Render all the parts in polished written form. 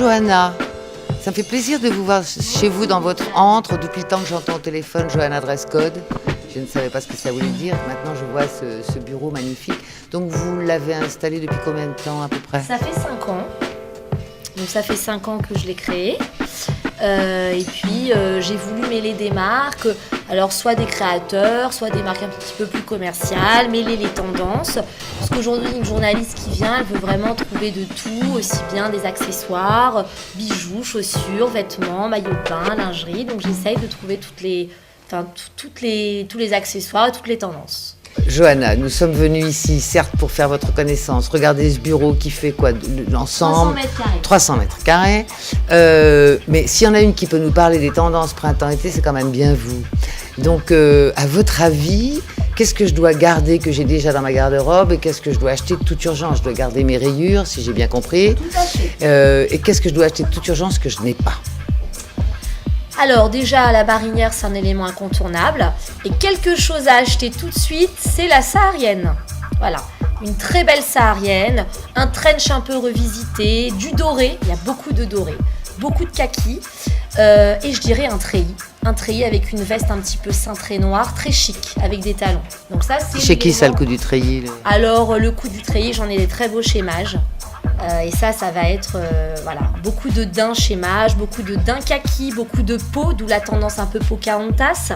Johanna, ça me fait plaisir de vous voir chez vous dans votre antre. Depuis le temps que j'entends au téléphone Johanna Dresscode, je ne savais pas ce que ça voulait dire. Maintenant, je vois ce bureau magnifique. Donc, vous l'avez installé depuis combien de temps à peu près ? Ça fait 5 ans. Donc, ça fait 5 ans que je l'ai créé. Et puis, j'ai voulu mêler des marques, alors soit des créateurs, soit des marques un petit peu plus commerciales, mêler les tendances. Parce qu'aujourd'hui, une journaliste qui vient, elle veut vraiment trouver de tout, aussi bien des accessoires, bijoux, chaussures, vêtements, maillots de bain, lingerie. Donc, j'essaye de trouver tous les accessoires et toutes les tendances. Johanna, nous sommes venus ici, certes, pour faire votre connaissance. Regardez ce bureau qui fait quoi, l'ensemble ? 300 mètres carrés. Mais s'il y en a une qui peut nous parler des tendances printemps-été, c'est quand même bien vous. Donc, à votre avis, qu'est-ce que je dois garder que j'ai déjà dans ma garde-robe et qu'est-ce que je dois acheter de toute urgence ? Je dois garder mes rayures, si j'ai bien compris. Tout à fait. Et qu'est-ce que je dois acheter de toute urgence que je n'ai pas ? Alors déjà, la marinière, c'est un élément incontournable. Et quelque chose à acheter tout de suite, c'est la saharienne. Voilà, une très belle saharienne, un trench un peu revisité, du doré, il y a beaucoup de doré, beaucoup de kaki, et je dirais un treillis. Un treillis avec une veste un petit peu cintrée noire, très chic, avec des talons. Donc ça, c'est chez qui ça, le coup du treillis là ? Alors, le coup du treillis, j'en ai des très beaux schémages. Et ça va être beaucoup de daims schémages, beaucoup de daims kaki, beaucoup de peau, d'où la tendance un peu Pocahontas.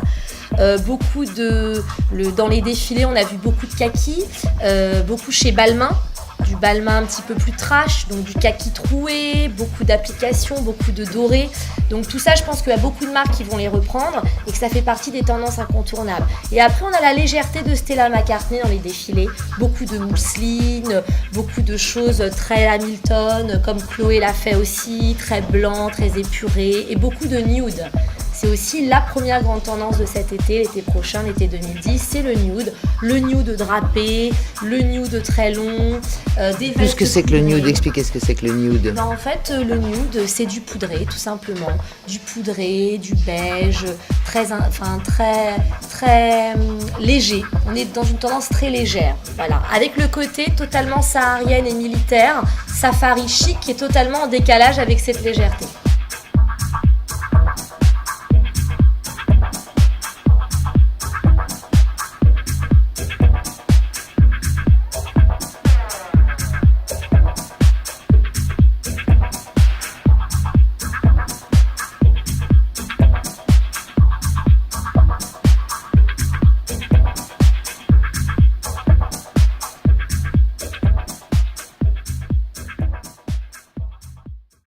Dans les défilés, on a vu beaucoup de kaki, beaucoup chez Balmain, du Balmain un petit peu plus trash, donc du kaki troué, beaucoup d'applications, beaucoup de doré. Donc tout ça, je pense qu'il y a beaucoup de marques qui vont les reprendre et que ça fait partie des tendances incontournables. Et après, on a la légèreté de Stella McCartney dans les défilés. Beaucoup de mousseline, beaucoup de choses très Hamilton, comme Chloé l'a fait aussi, très blanc, très épuré, et beaucoup de nude. C'est aussi la première grande tendance de cet été, l'été prochain, l'été 2010, c'est le nude drapé, le nude très long. Qu'est-ce que c'est que le nude ? Expliquez ce que c'est que le nude. En fait, le nude, c'est du poudré, tout simplement. Du poudré, du beige, très léger. On est dans une tendance très légère, voilà. Avec le côté totalement saharienne et militaire, safari chic, qui est totalement en décalage avec cette légèreté.